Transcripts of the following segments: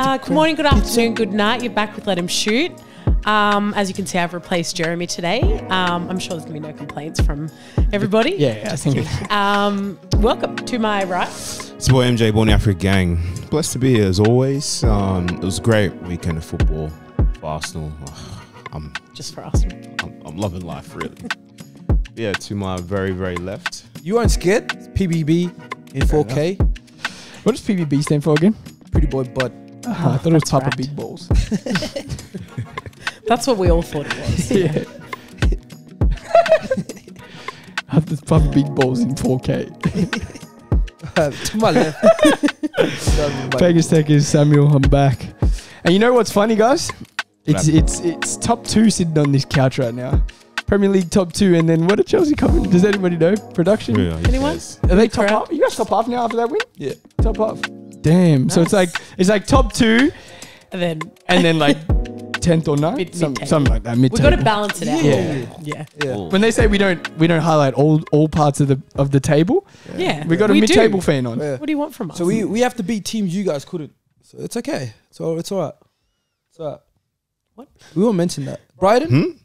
Good morning, good afternoon, good night. You're back with Let Him Shoot. As you can see, I've replaced Jeremy today. I'm sure there's going to be no complaints from everybody. Yeah, I think. Welcome to my right. It's your boy MJ, Born Africa Gang. Blessed to be here as always. It was a great weekend of football for Arsenal. Just for Arsenal. I'm loving life, really. Yeah, to my very, very left. You aren't scared? It's PBB in 4K. What does PBB stand for again? Pretty boy butt. I thought it was Papa right. Big Balls. That's what we all thought it was. Yeah. I have the Papa Big Balls in 4K. To my left. Vegas Tech is Samuel. I'm back. And you know what's funny, guys? It's top two sitting on this couch right now. Premier League top two, and then what are Chelsea coming? Does anybody know? Production? Yeah, Anyone? Are they top half? You guys top half now after that win? Yeah. Top half. Damn. Nice. So it's like top two, And then like 10th or 9th, Mid-table. something like that. we've got to Mid-table. balance it out. Yeah. Yeah. When they say we don't highlight all parts of the table, Yeah. we got a We mid-table do. fan on. Yeah. What do you want from us? So we have to beat teams you guys couldn't. So it's okay. So it's all right. It's all right. What? We won't mention that. Brighton?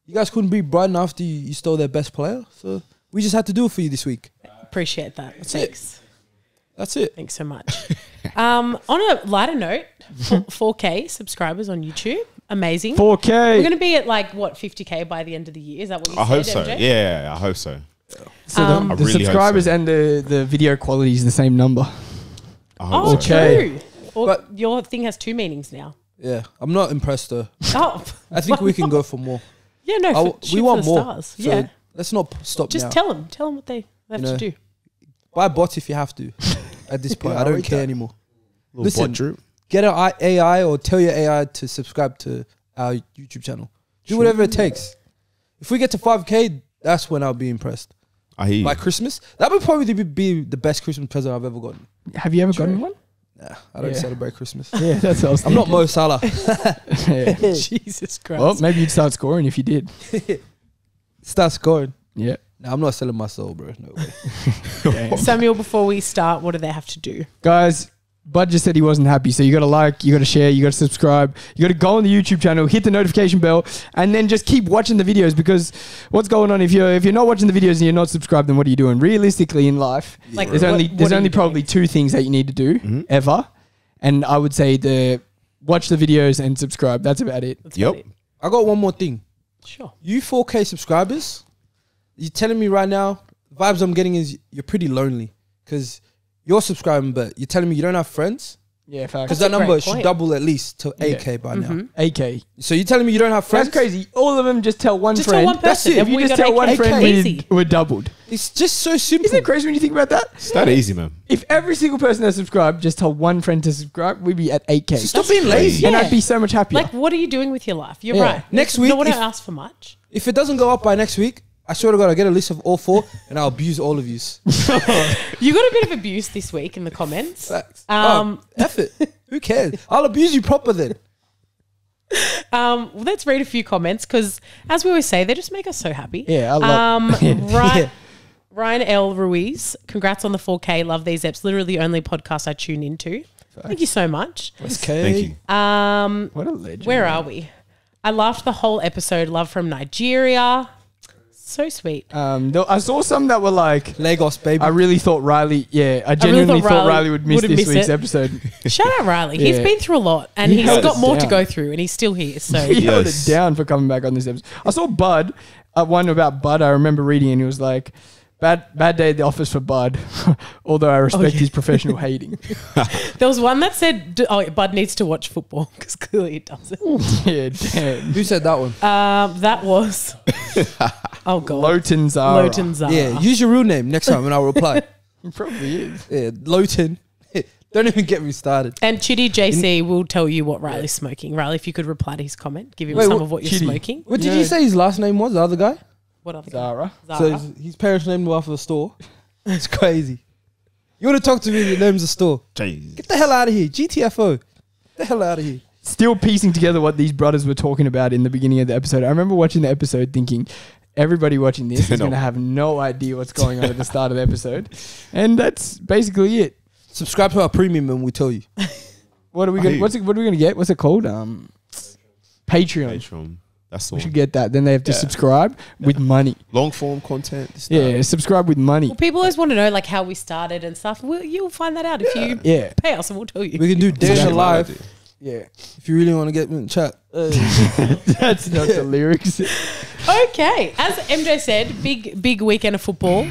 You guys couldn't beat Brighton after you stole their best player. So we just had to do it for you this week. Appreciate that. That's Thanks. That's it. Thanks so much. On a lighter note, 4K subscribers on YouTube. Amazing. 4K. We're going to be at 50K by the end of the year. Is that what you said, I hope so. MJ? Yeah, I hope so. So I the really hope subscribers so. and the video quality is the same number. I hope Oh, so. Okay. true. Or But- your thing has two meanings now. Yeah. I'm not impressed though. Oh. I think we can go for more. Yeah, no, We want for the more. stars. So Yeah. let's not stop Just now. tell them what they have You know, to do. Buy bots if you have to. At this point, Yeah, I don't rate care that. anymore. Little Listen. butt droop. Get an AI or tell your AI to subscribe to our YouTube channel. Do whatever it takes. If we get to 5K, that's when I'll be impressed. I hear you. By Christmas, that would probably be the best Christmas present I've ever gotten. Have you ever gotten one? Nah, I don't Yeah. celebrate Christmas. Yeah, that's what I was I'm not thinking. Mo Salah. Yeah. Jesus Christ. Well, maybe you'd start scoring if you did. Start scoring. Yeah. Nah, I'm not selling my soul, bro. No way. Damn. Samuel, before we start, what do they have to do? Guys, Bud just said he wasn't happy, so you got to like, you got to share, you got to subscribe, you got to go on the YouTube channel, hit the notification bell, and then just keep watching the videos, because what's going on if you're not watching the videos and you're not subscribed, then what are you doing? Realistically in life, Like, there's what- only what are you probably two things that you need to do ever, and I would say watch the videos and subscribe. That's about it. That's Yep. about it. I got one more thing. Sure. You 4K subscribers, you're telling me right now, the vibes I'm getting is you're pretty lonely because you're subscribing, but you're telling me you don't have friends? Yeah, facts. Because That's that a great number should point. double at least to Yeah. 8K by now. AK. So you're telling me you don't have friends? That's crazy. All of them just tell one Just friend. tell one That's person. it. and If you we just got tell one 8K. friend, Easy. we're doubled. It's just so simple. Isn't it crazy when you think about that? It's that easy, man. If every single person that subscribed just told one friend to subscribe, we'd be at 8K. So stop being lazy. And Yeah. I'd be so much happier. Like, what are you doing with your life? You're Yeah. right. Next No week, one if- asked for much. If it doesn't go up by next week, I swear to God, I'll get a list of all 4 and I'll abuse all of yous. You got a bit of abuse this week in the comments. Facts. F it. Who cares? I'll abuse you proper then. Let's read a few comments because, as we always say, they just make us so happy. Yeah, I love- Right. Yeah. Ryan L. Ruiz, congrats on the 4K. Love these eps. Literally the only podcast I tune into. Thank you so much. Okay. Thank you. What a legend. Where are we? I laughed the whole episode. Love from Nigeria. So sweet. I saw some that were like, Lagos, baby. I really thought Riley, I genuinely thought Riley would miss wouldn't this miss week's it. episode. Shout out Riley. He's Yeah. been through a lot and He he's held got us more to down. go through and he's still here. So He held it Yes. down for coming back on this episode. I saw Bud, one about Bud, I remember reading, and he was like, bad day at the office for Bud, although I respect his professional hating. there was one that said, Bud needs to watch football because clearly he doesn't. Yeah, damn. Who said that one? That was, oh God. Lowton Zara. Lowton Zara. Yeah, use your real name next time and I'll reply. He probably is. Yeah, Lowton. Don't even get me started. And Chitty JC will tell you what Riley's smoking. Riley, if you could reply to his comment, give him Wait, some what- of what you're Chitty? smoking. What did Yeah. you say his last name was, the other guy? What other guy? Zara. Zara. So his parents named him after the store. It's crazy. You want to talk to me, your name's the store. Jeez. Get the hell out of here. GTFO. Get the hell out of here. Still piecing together what these brothers were talking about in the beginning of the episode. I remember watching the episode thinking, everybody watching this is No. going to have no idea what's going on at the start of the episode. And that's basically it. Subscribe to our premium and we'll tell you. What are we going? What are we going to get? What's it called? Patreon. That's the We one. should get that. Then they have to subscribe with money. Long form content. Yeah, subscribe with money. Well, people always want to know like how we started and stuff. You'll find that out if you pay us, and we'll tell you. We can do Day in the Life. Yeah, If you really want to get me in chat. that's not the lyrics. Okay, as MJ said, big weekend of football.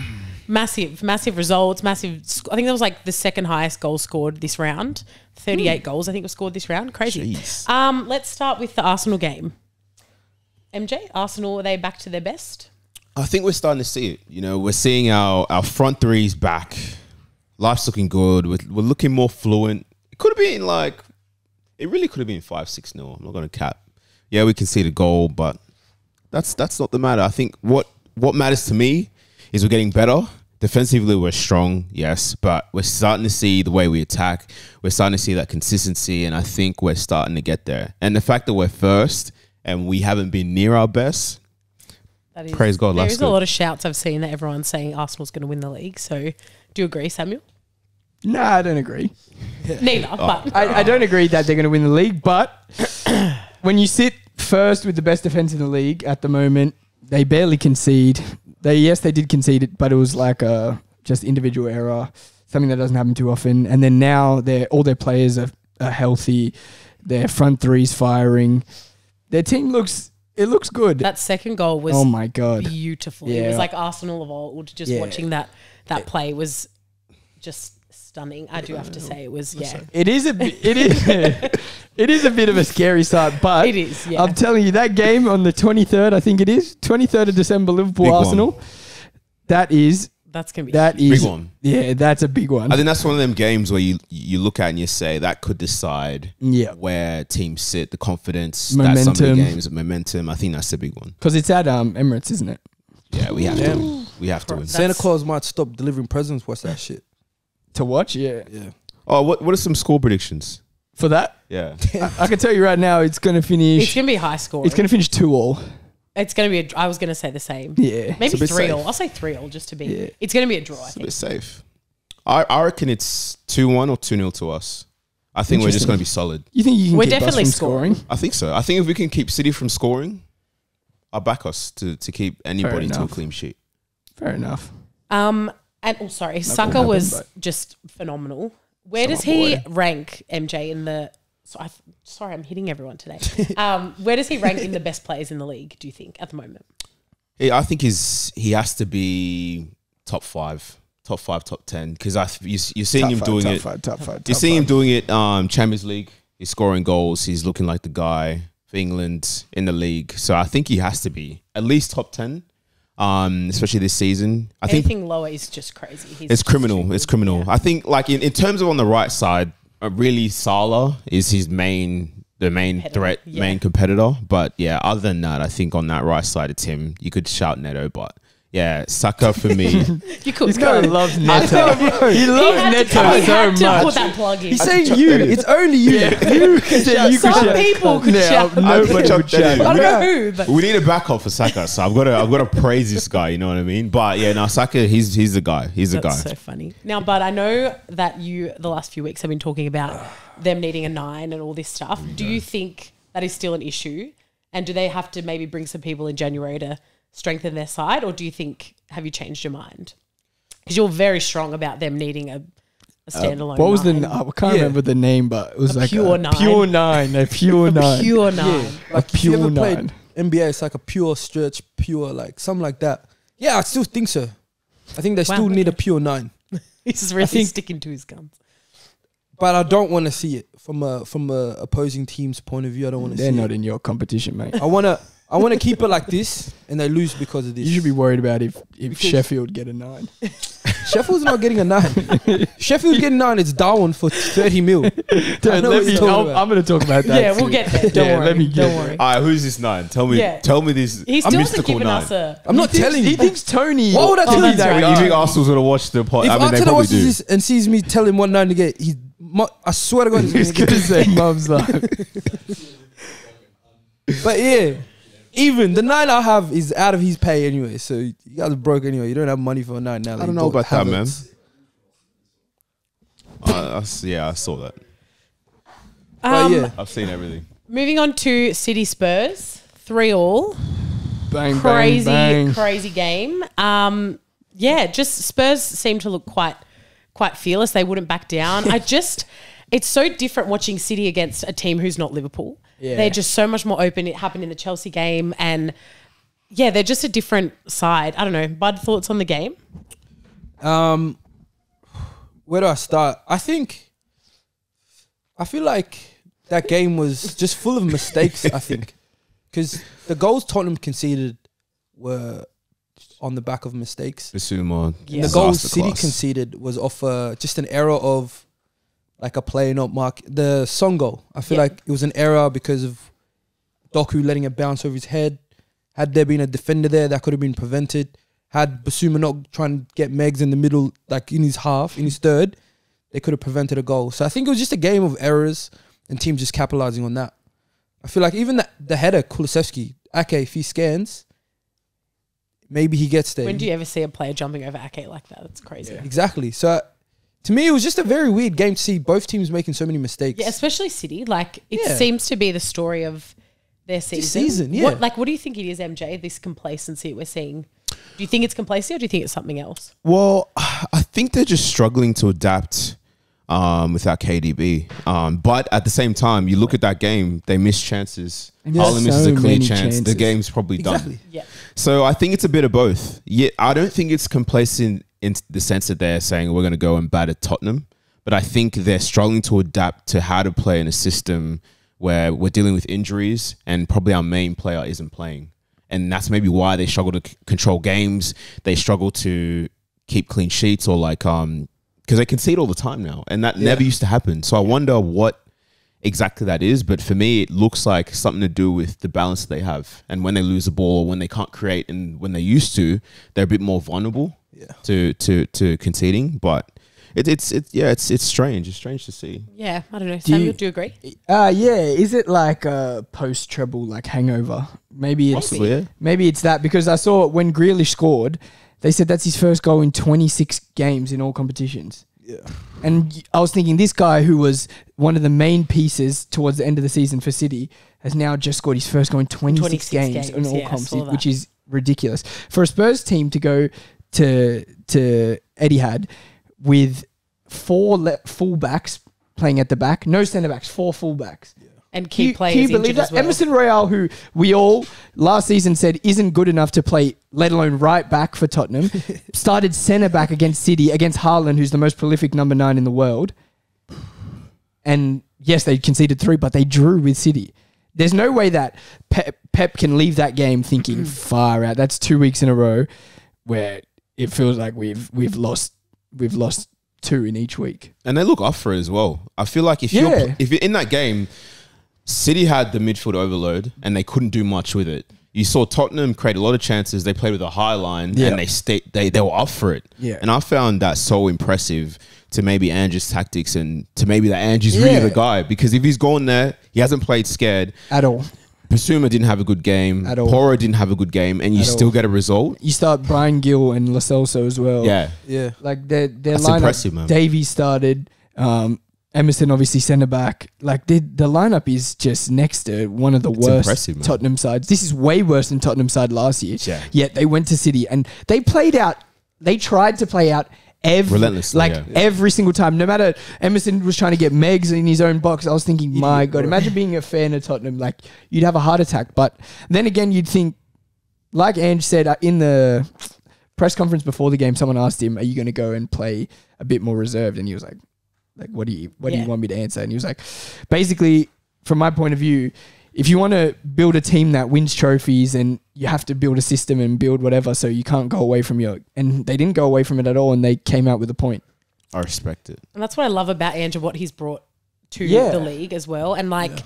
Massive results. I think that was like the second highest goal scored this round. 38 goals, I think, was scored this round. Crazy. Jeez. Let's start with the Arsenal game. MJ, Arsenal, are they back to their best? I think we're starting to see it. You know, we're seeing our front threes back. Life's looking good. We're looking more fluent. It could have been like, it really could have been 5-6-0. I'm not going to cap. Yeah, we conceded a goal, but that's not the matter. I think what matters to me is we're getting better. Defensively, we're strong, yes, but we're starting to see the way we attack. We're starting to see that consistency, and I think we're starting to get there. And the fact that we're first and we haven't been near our best, praise God. There is a lot of shouts I've seen that everyone's saying Arsenal's going to win the league. So do you agree, Samuel? No, I don't agree. Neither, but I don't agree that they're going to win the league, but when you sit first with the best defense in the league at the moment, they barely concede. They did concede it, but it was like a just individual error, something that doesn't happen too often. And then now all their players are healthy. Their front three's firing. Their team looks good. that second goal was Oh my God. beautiful. Yeah. It was like Arsenal of old. Just watching that play was just stunning. I do have to say it was It is a bit of a scary start, but It is, yeah. I'm telling you, that game on the 23rd, I think it is 23rd of December, Liverpool Big one. Arsenal. that's gonna be Big one. Yeah, that's a big one. I think that's one of them games where you look at and you say that could decide where teams sit, the confidence, that some of the Momentum. games, momentum. I think that's the big one. Because it's at Emirates, isn't it? Yeah, we have to. We have to win. Santa Claus might stop delivering presents. What's that shit? To watch, yeah. Oh, what are some score predictions? For that, Yeah. I can tell you right now, it's going to finish. It's gonna be high score. It's going to finish 2-2. It's gonna be. I was gonna say the same. Yeah. Maybe It's a bit 3-0. safe. I'll say 3-0 just to be. Yeah. It's gonna be a draw. I It's a think. bit safe. I reckon it's 2-1 or 2-0 to us. I think we're just Interesting. going to be solid. You think you can We're keep us definitely from scoring. I think so. I think if we can keep City from scoring, I'll back us to keep anybody to a enough. clean sheet. Fair enough. And sorry, Saka happen, was but- just phenomenal. Where does my he boy. rank, MJ, in the? Sorry, I'm hitting everyone today. Where does he rank in the best players in the league? Do you think at the moment? Yeah, I think he has to be top 5, top 10, because you're seeing him doing it. Top five. You're seeing him doing it. Champions League. He's scoring goals. He's looking like the guy for England in the league. So I think he has to be at least top 10. Especially this season. I think Anything lower is just crazy. He's it's just criminal. too It's good. criminal. Yeah. I think like in terms of on the right side, really Salah is the main threat, Yeah. main competitor. But yeah, other than that, I think on that right side it's him. You could shout Neto, but yeah, Saka for me. You could. This guy loves Neto. He He loves had Neto to so put much. that plug in. He's saying you. It's only you. You can shout. Some people could shout. Nobody chuck would that shout. in. I don't know who, but We need a backup for Saka, so I've got to praise this guy. You know what I mean? But yeah, no, Saka, he's the guy. He's the guy. that's so funny. Now, but I know that you the last few weeks have been talking about them needing a 9 and all this stuff. Do you think that is still an issue? And do they have to maybe bring some people in January to strengthen their side, or do you think have you changed your mind? Because you're very strong about them needing a standalone. What was 9. I can't remember the name, but it was A like pure a 9. pure 9. A pure 9. Pure 9? Yeah. Like if you pure ever played 9. NBA, it's like a pure stretch, pure like something like that. Yeah, I still think so. I think they Wow, still need a okay. pure 9. He's just really think- sticking to his guns. But I don't want to see it from a opposing team's point of view. I don't want to see They're not it. in your competition, mate. I want to keep it like this, and they lose because of this. You should be worried about if Because- Sheffield get a 9. Sheffield's not getting a 9. Sheffield's getting 9. It's Darwin for 30 mil. I know what you're talking about. I'm going to talk about that. Yeah, we'll get there. Don't Yeah, worry. let me get Don't there. worry. All right, who's this 9? Tell me. Yeah. Tell me this. He a still hasn't mystical given 9. us a. I'm not telling He you. thinks Tony. Why would I tell you that's that? right. You think Arsenal's gonna watch the pod? If I mean, they Arteta probably watches do. this and sees me tell him what 9 to get, I swear to God, he's He's going going to to get. say mum's life. But yeah, even the 9 I have is out of his pay anyway. So you guys are broke anyway. You don't have money for a 9 now. I don't know about that, man. Yeah, I saw that. Yeah. I've seen everything. Moving on to City Spurs, 3-3. Bang, Crazy, bang, bang. crazy game. Yeah, just Spurs seem to look quite fearless. They wouldn't back down. It's so different watching City against a team who's not Liverpool. Yeah. They're just so much more open. It happened in the Chelsea game, and yeah, they're just a different side. I don't know. Bud, thoughts on the game? Where do I start? I feel like that game was just full of mistakes, I think. Because the goals Tottenham conceded were on the back of mistakes. Bissouma. Yeah. The goals Masterclass. City conceded was off just an error of like a player not mark. The Son goal, I feel Yeah. like it was an error because of Doku letting it bounce over his head. Had there been a defender there, that could have been prevented. Had Basuma not trying to get Megs in the middle, like in his half, in his third, they could have prevented a goal. So I think it was just a game of errors and teams just capitalizing on that. I feel like even the header, Kulusevski, Ake, if he scans, maybe he gets there. When do you ever see a player jumping over Ake like that? That's crazy. Yeah, Exactly. So to me, it was just a very weird game to see both teams making so many mistakes. especially City. Like, it Yeah. seems to be the story of their season. yeah. What do you think it is, MJ, this complacency we're seeing? Do you think it's complacency or do you think it's something else? Well, I think they're just struggling to adapt without KDB. But at the same time, you look at that game, they missed chances. There's Haaland misses so a clear many chance. The chances. game's probably Exactly. done. Yeah. So I think it's a bit of both. Yeah, I don't think it's complacent in the sense that they're saying we're going to go and batter Tottenham. But I think they're struggling to adapt to how to play in a system where we're dealing with injuries and probably our main player isn't playing. And that's maybe why they struggle to control games. They struggle to keep clean sheets or because they concede all the time now. And that never used to happen. So I wonder what exactly that is. But for me, it looks like something to do with the balance that they have. And when they lose the ball or when they can't create and when they used to, they're a bit more vulnerable to conceding. But it's strange. It's strange to see. Yeah, I don't know. Samuel, do you agree? Yeah. Is it like a post-treble like hangover? Maybe it's Possibly, yeah. maybe it's that, because I saw when Grealish scored, they said that's his first goal in 26 games in all competitions. Yeah. And I was thinking, this guy who was one of the main pieces towards the end of the season for City has now just scored his first goal in 26 games in all yeah, I saw competitions, that. which is ridiculous. For a Spurs team to go to Etihad with four full-backs playing at the back, no centre-backs, 4 full-backs. And key players Can you believe injured that? as well. Emerson Royale, who we all last season said isn't good enough to play, let alone right back for Tottenham, started centre back against City, against Haaland, who's the most prolific number 9 in the world. And yes, they conceded 3, but they drew with City. There's no way that Pep can leave that game thinking far out. That's 2 weeks in a row where it feels like we've lost 2 in each week. And they look off for it as well. I feel like if you're in that game, City had the midfield overload and they couldn't do much with it. You saw Tottenham create a lot of chances. They played with a high line and they were up for it. Yeah. And I found that so impressive to maybe Ange's tactics and to maybe that Ange's really the guy, because if he's gone there, he hasn't played scared. At all. Basuma didn't have a good game. At all. Poro didn't have a good game, and you still get a result. You start Brian Gill and Lo Celso as well. Yeah. Yeah. Like their That's lineup, impressive, man. Davies started, Emerson obviously centre back. Like the lineup is just next to one of the worst impressive, man. Tottenham sides. This is way worse than Tottenham side last year. Yeah. Yet they went to City and they tried to play out Relentlessly, every single time. No matter, Emerson was trying to get Megs in his own box. I was thinking, my God, imagine being a fan of Tottenham. Like, you'd have a heart attack. But then again, you'd think, like Ange said in the press conference before the game, someone asked him, are you going to go and play a bit more reserved? And he was like, what do you want me to answer? And he was like, basically, from my point of view, if you want to build a team that wins trophies, and you have to build a system and build whatever, so you can't go away from and they didn't go away from it at all, and they came out with a point. I respect it. And that's what I love about Andrew, what he's brought to the league as well. And like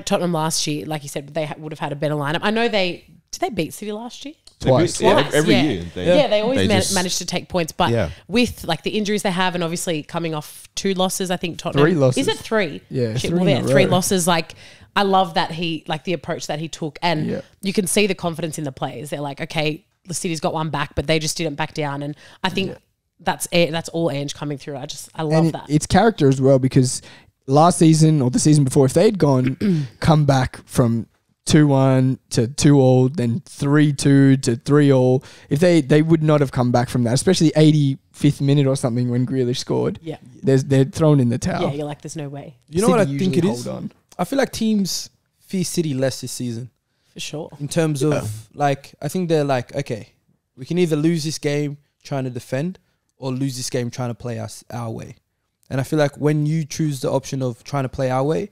Tottenham last year, like you said, they would have had a better lineup. I know did they beat City last year? Twice. Every year. They always just manage to take points. But with like the injuries they have, and obviously coming off 2 losses, I think Tottenham. 3 losses. Is it 3? Yeah, Shit, 3 well, in a 3 row. losses. Like, I love that the approach that he took. And you can see the confidence in the players. They're like, okay, the City's got one back, but they just didn't back down. And I think that's all Ange coming through. I love that. It's character as well, because last season or the season before, if they'd come back from 2-1 to 2-2, then 3-2 to 3-3, if they would not have come back from that, especially 85th minute or something when Grealish scored. Yeah. They're thrown in the towel. Yeah, you're like, there's no way. You know what I City think it usually is? hold on. I feel like teams fear City less this season For sure. in terms of like, I think they're like, okay, we can either lose this game trying to defend or lose this game trying to play us our way. And I feel like when you choose the option of trying to play our way,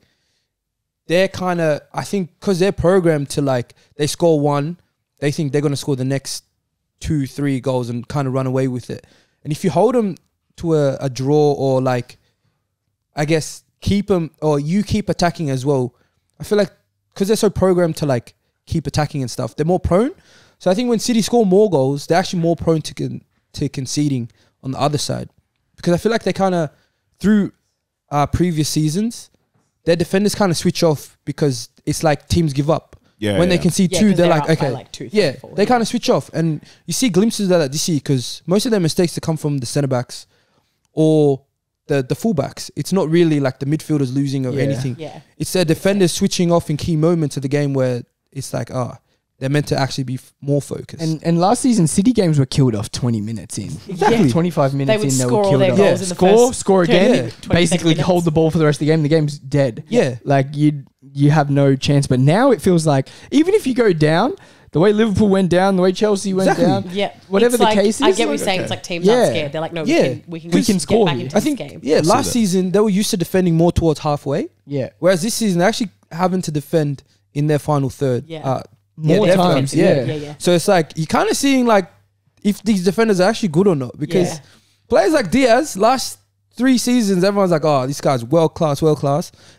they're kind of, I think, because they're programmed to like, they score one, they think they're going to score the next 2-3 goals and kind of run away with it. And if you hold them to a draw or like, I guess, keep them, or you keep attacking as well, I feel like because they're so programmed to like keep attacking and stuff, they're more prone. So I think when City score more goals, they're actually more prone to conceding on the other side. Because I feel like they kind of, through previous seasons, their defenders kind of switch off because it's like teams give up. Yeah, when they yeah. concede Yeah, two, 'cause they're they're like, up by okay. like 2, 3, yeah, 4, they yeah. kind of switch off. And you see glimpses of that this year because most of their mistakes that come from the centre-backs or the fullbacks. It's not really like the midfielders losing or Yeah. anything. Yeah. It's their defenders switching off in key moments of the game where it's like, they're meant to actually be more focused. And last season, City games were killed off 20 minutes in. Exactly. 25 minutes would in, they score were all killed their off. goals in the score, first score again. 20 Basically, minutes. hold the ball for the rest of the game. The game's dead. yeah. Like you have no chance. But now it feels like even if you go down, the way Liverpool went down, the way Chelsea went Exactly. down, Yeah. whatever It's the like, case I is, get what you're like, saying. okay. It's like teams Yeah. aren't scared. They're like, no, Yeah. we can We can get score back here. into I this think, game. yeah, see last that. season, they were used to defending more towards halfway. Yeah. Whereas this season, they're actually having to defend in their final third. Yeah. More they're times, defensive, yeah. Yeah. So it's like, you're kind of seeing like if these defenders are actually good or not. Because Yeah. players like Diaz, last 3 seasons, everyone's like, oh, this guy's world class.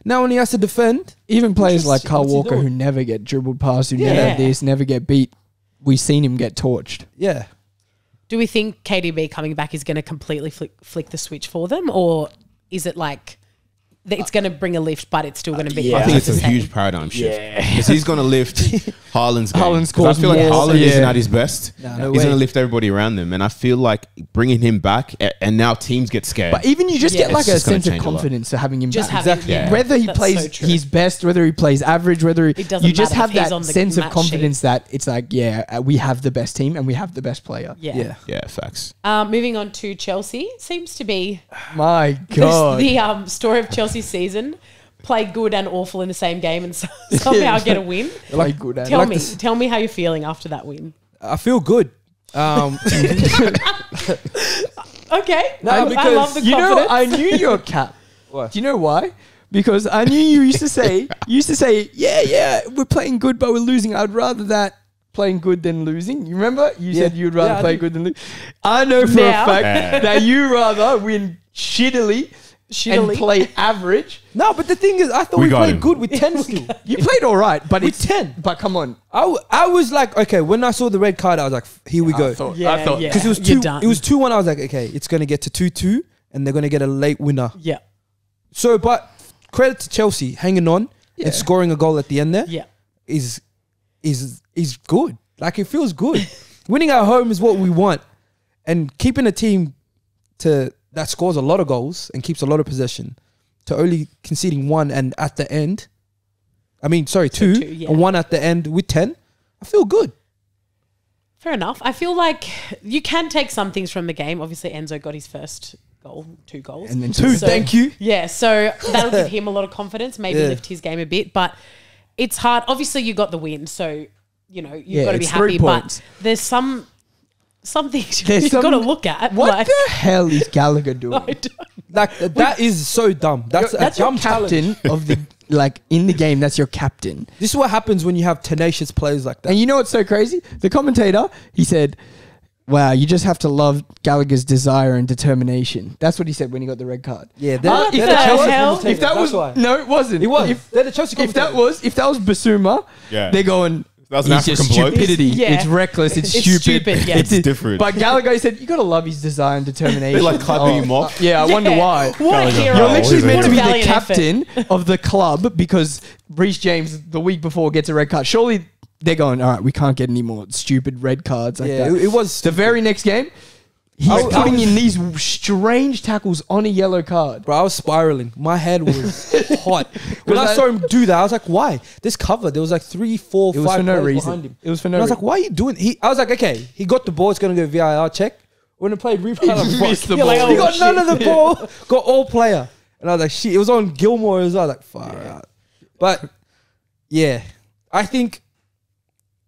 Now when he has to defend, Even players like Interesting. Kyle What's he Walker doing? who never get dribbled past, who Yeah. never this, never get beat, we've seen him get torched. yeah. Do we think KDB coming back is going to completely flick the switch for them, or is it like that it's going to bring a lift, but it's still going to be? I think it's the a same? huge paradigm shift because he's going to lift Haaland's game. Haaland 'Cause scores I feel like more, Haaland yeah. isn't at his best. Nah, he's no going to way. lift everybody around them, and I feel like bringing him back, and now teams get scared. But even you just Yeah. get like It's a just gonna sense of change a lot. confidence to having him Just back. having, Exactly. yeah. Whether he That's plays so true. his best, whether he plays average, whether he, It doesn't you just matter have if he's that on the sense of match confidence that it's like, we have the best team and we have the best player. Yeah. yeah, facts. Moving on to Chelsea, seems to be My God. the story of Chelsea's season. Play good and awful in the same game and somehow get a win. Play good at it. Tell me how you're feeling after that win. I feel good. Okay, No, I because love the You know, confidence. I knew your cap. What? Do you know why? Because I knew you used to say, yeah, we're playing good, but we're losing. I'd rather that playing good than losing. You remember? You said you'd rather Yeah, I play do. good than lose. I know for Now- a fact that you rather win shittily and play average. No, but the thing is, I thought We we got played him. good with 10 still. You played all right, but With it's 10. But come on. I was like, okay, when I saw the red card, I was like, here we go. Yeah, yeah. Because it was You're 2 done. it was 2-1. I was like, okay, it's going to get to 2-2 and they're going to get a late winner. Yeah, So, but credit to Chelsea hanging on Yeah. and scoring a goal at the end there yeah. is good. Like, it feels good. Winning at home is what we want. And keeping a team that scores a lot of goals and keeps a lot of possession to only conceding 1 and at the end, two, two, yeah. and 1 at the end with 10, I feel good. Fair enough. I feel like you can take some things from the game. Obviously, Enzo got his first goal, 2 goals. And then 2, So- thank you. Yeah, so that'll give him a lot of confidence, maybe Yeah. lift his game a bit. But it's hard. Obviously, you got the win, so you've Yeah, got to be it's 3 happy. points. But there's some things There's you've got to look at. What like, the hell is Gallagher doing? I don't- Like, that is so dumb. That's a your dumb challenge. captain of the in the game. That's your captain. This is what happens when you have tenacious players like that. And you know what's so crazy? The commentator, he said, wow, you just have to love Gallagher's desire and determination. That's what he said when he got the red card. Yeah, What they're the Chelsea hell? commentators, If that that's was why. no, it wasn't. It was. If, They're the Chelsea if that commentators. was Basuma, Yeah. they're going. That was an It's just African bloke. stupidity. Yeah. It's reckless. It's, It's stupid. stupid, yeah. It's different. But Gallagher said, you got to love his desire and determination. They like clapping him off. Yeah, I wonder why. What a hero. You're literally What meant a to be the valiant effort. captain of the club because Reece James the week before gets a red card. Surely they're going, all right, we can't get any more stupid red cards like Yeah, that. it was The very next game, He's I putting was- in these strange tackles on a yellow card. Bro, I was spiraling. My head was hot. When Was I that- saw him do that, I was like, why? This cover, there was like 3, 4, It was 5 for no players reason. behind him. It was for And no I was reason. like, why are you doing? I was like, okay, he got the ball. It's gonna go VAR check. When it played replay, I'm like, missed the fuck. ball. He got Oh, none of the ball. Got all player. And I was like, shit. It was on Gilmore as well. I was like, far out. But yeah, I think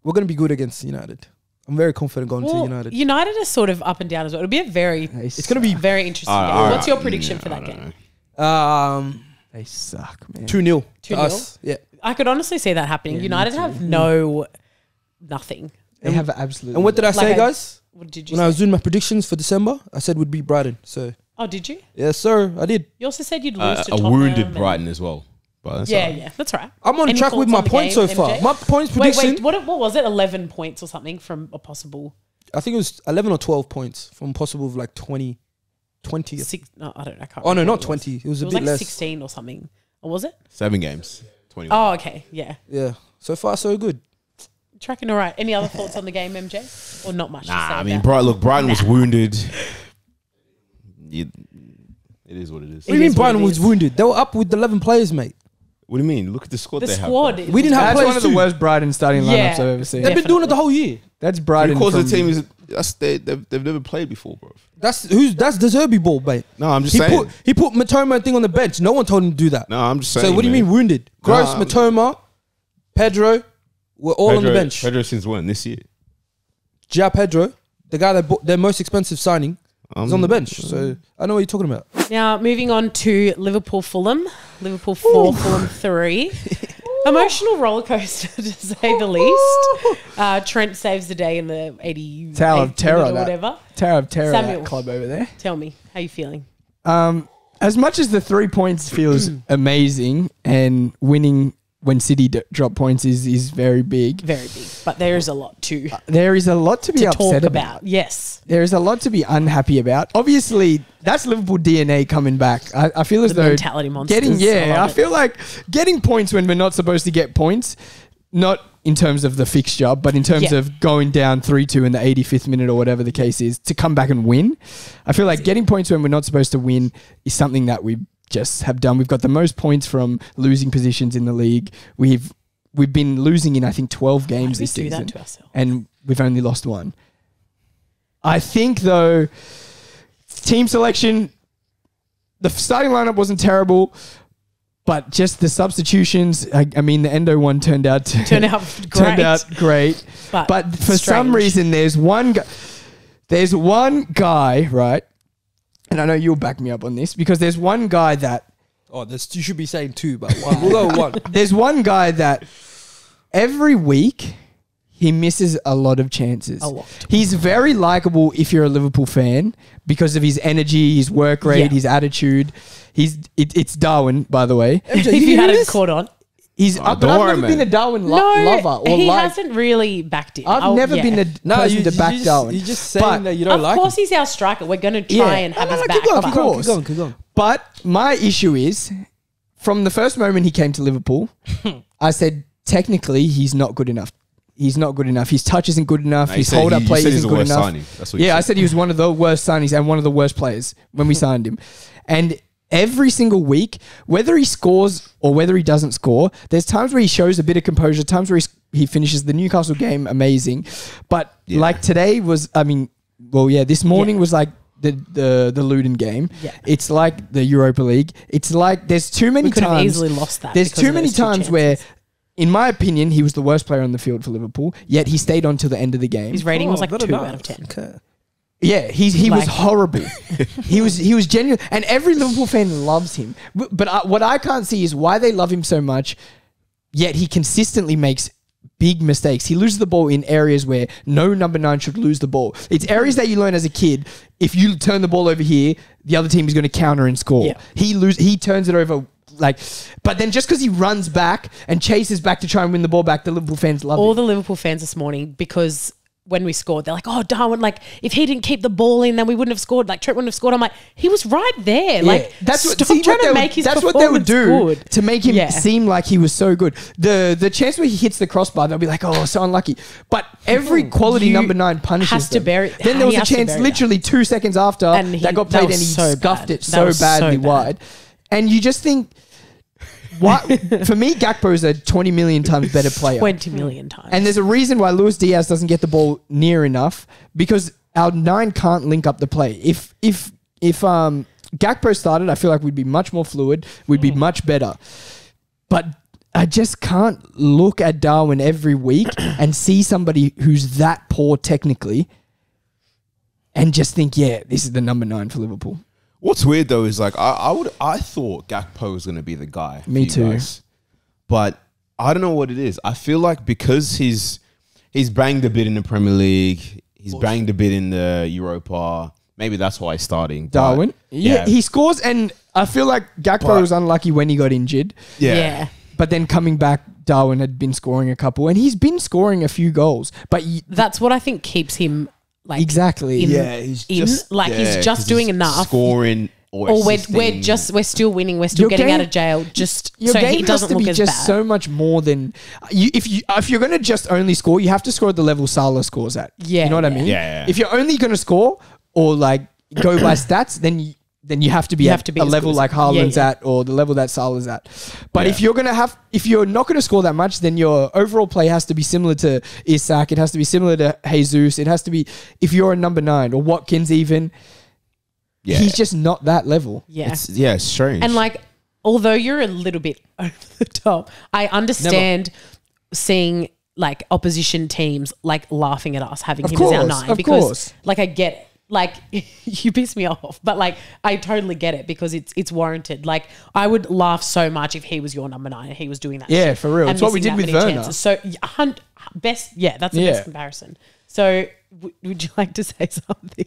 we're gonna be good against United. I'm very confident going to Well, United. United are sort of up and down as well. It'll be a very, It's gonna be very interesting game. Alright, What's your prediction for that I don't game? know. They suck, man. 2-0 to 2-0? us. Yeah. I could honestly see that happening. Yeah, United me too. have nothing. They have absolutely. And what did I say, Like guys? What did you When I say? was doing my predictions for December, I said we'd beat Brighton. So Oh, did you? yes, sir, I did. You also said you'd lose to A Tottenham. wounded and- Brighton as well. But that's Yeah, alright. yeah, that's right. I'm on Any track with thoughts my on the points game, so far. MJ? My points prediction. What was it? 11 points or something from a possible I think it was 11 or 12 points from possible of like 20. six? No, I don't know. I can't Oh no, remember not what it was. 20. It was a It was bit like less. 16 or something. Or was it? 7 games. 21. Oh, okay. Yeah. Yeah. So far, so good. Tracking all right. Any other thoughts on the game, MJ? Or not much to say Nah, I mean, about? Brighton was wounded. It is what it is. What do you mean is what Brighton it was is. wounded? They were up with 11 players, mate. What do you mean? Look at the squad The they squad. have. We didn't have That's players one of the too. worst Brighton starting lineups Yeah. I've ever seen. They've been doing it the whole year. That's Brighton. Because the from- team is they've never played before, bro. That's De Zerbi ball, mate. No, I'm just He saying. put Matoma thing on the bench. No one told him to do that. No, I'm just saying. So what do you man. mean wounded? Gross, Nah, Matoma, Pedro were all on the bench. Pedro since when? This year. Pedro, the guy that bought their most expensive signing, is on the bench. So I know what you're talking about. Now, moving on to Liverpool Fulham. Liverpool 4, Fulham 3. Emotional roller coaster, to say the least. Trent saves the day in the 80 Tower of Terror, or that. whatever. Tower of Terror, Samuel. that club over there. Tell me, how you feeling? As much as the 3 points feels amazing and winning when City drop points is very big, Very big, but there is a lot to there is a lot to be talk upset about. Yes, There is a lot to be unhappy about. Obviously, that's Liverpool DNA coming back. I feel as the though mentality monsters. I love it. feel like getting points when we're not supposed to get points, not in terms of the fixture, but in terms Yeah. of going down 3-2 in the 85th minute or whatever the case is, to come back and win. I feel like getting points when we're not supposed to win is something that we just have done. We've got the most points from losing positions in the league. We've been losing in, I think, 12 Why games do we this do season, that to ourselves? and we've only lost 1. I think, though, team selection, the starting lineup wasn't terrible, but just the substitutions. I mean, the Endo one turned out great. But for some strange. reason, there's one guy, right? And I know you'll back me up on this, because there's one guy that Oh, you should be saying 2, but one. We'll go with 1. there's one guy that every week he misses a lot of chances. A lot. He's very likable if you're a Liverpool fan because of his energy, his work rate, Yeah. his attitude. It's Darwin, by the way. if you hadn't caught on, He's Oh, but don't I've worry, never man. been a Darwin no, lover or he like. hasn't really backed it. I've never been a person to back Darwin. You're just saying But- that you don't Of like course, him. he's our striker. We're going to try Yeah. and have No, his no, back. keep going, but- keep going, course. keep going, keep going. But my issue is, from the first moment he came to Liverpool, I said technically he's not good enough. He's not good enough. His touch isn't good enough. Nah, you His said hold up you play said he's isn't the good worst enough. signing. That's what you Yeah, I said. said he was one of the worst signings and one of the worst players when we signed him. And every single week, whether he scores or whether he doesn't score, there's times where he shows a bit of composure, times where he finishes the Newcastle game amazing. But like today was, this morning was like the Luton game. Yeah. It's like the Europa League. It's like there's too many We could have times. easily lost that. There's because too of many those two times where, chances. in my opinion, he was the worst player on the field for Liverpool, yet he stayed on till the end of the game. his rating was like better 2 not. out of 10. Okay. Yeah, he was Like- horrible. he was genuine, and every Liverpool fan loves him. But what I can't see is why they love him so much, yet he consistently makes big mistakes. He loses the ball in areas where no number 9 should lose the ball. It's areas that you learn as a kid. If you turn the ball over here, the other team is going to counter and score. Yeah. He turns it over. But then just because he runs back and chases back to try and win the ball back, the Liverpool fans love All it. the Liverpool fans this morning, because when we scored, they're like, "Oh, Darwin, like if he didn't keep the ball in, then we wouldn't have scored. Like Trent wouldn't have scored." I'm like, he was right there. Like that's what, stop see, trying what to they make would, his that's what they would performance do good. to make him Yeah. seem like he was so good. The chance where he hits the crossbar, they'll be like, "Oh, so unlucky." But every quality You number 9 punishes has to them. bury- Then there was he a has to chance, bury literally 2 seconds after And that got that played, was and he so scuffed bad. it That so was so badly bad. wide. And you just think, what? For me, Gakpo is a 20 million times better player. 20 million times. And there's a reason why Luis Diaz doesn't get the ball near enough, because our 9 can't link up the play. If Gakpo started, I feel like we'd be much more fluid. We'd be much better. But I just can't look at Darwin every week and see somebody who's that poor technically and just think, yeah, this is the number 9 for Liverpool. What's weird though is like I thought Gakpo was gonna be the guy. Me for you too. guys. But I don't know what it is. I feel like because he's banged a bit in the Premier League, he's banged a bit in the Europa. Maybe that's why he's starting. but Darwin? Yeah, he scores, and I feel like Gakpo But- was unlucky when he got injured. yeah. But then coming back, Darwin had been scoring a couple, and he's been scoring a few goals. But That's what I think keeps him like exactly. in- Yeah, he's in, just like he's 'cause just doing he's enough. scoring or Or we're assisting. we're still winning. We're still Your getting game- out of jail. Just Your so game he has doesn't to look be as just bad. so much more than if you're going to just only score, you have to score at the level Salah scores at. Yeah, You know what I yeah. mean? Yeah. If you're only going to score or like go by stats, then you have to be You at have to be a as level good as- like Haaland's yeah. at, or the level that Salah's at. But Yeah. if you're not going to score that much, then your overall play has to be similar to Isak. It has to be similar to Jesus. It has to be, if you're a number 9 or Watkins even, Yeah. he's just not that level. Yeah. It's strange. And like, although you're a little bit over the top, I understand seeing like opposition teams like laughing at us having Of him as our course, 9 of because course. like I get it. Like you piss me off, but like I totally get it because it's warranted. Like I would laugh so much if he was your number 9 and he was doing that. Yeah, shit for real. and It's what we missing did that with many Werner. chances. So best, yeah, that's the Yeah. best comparison. So would you like to say something?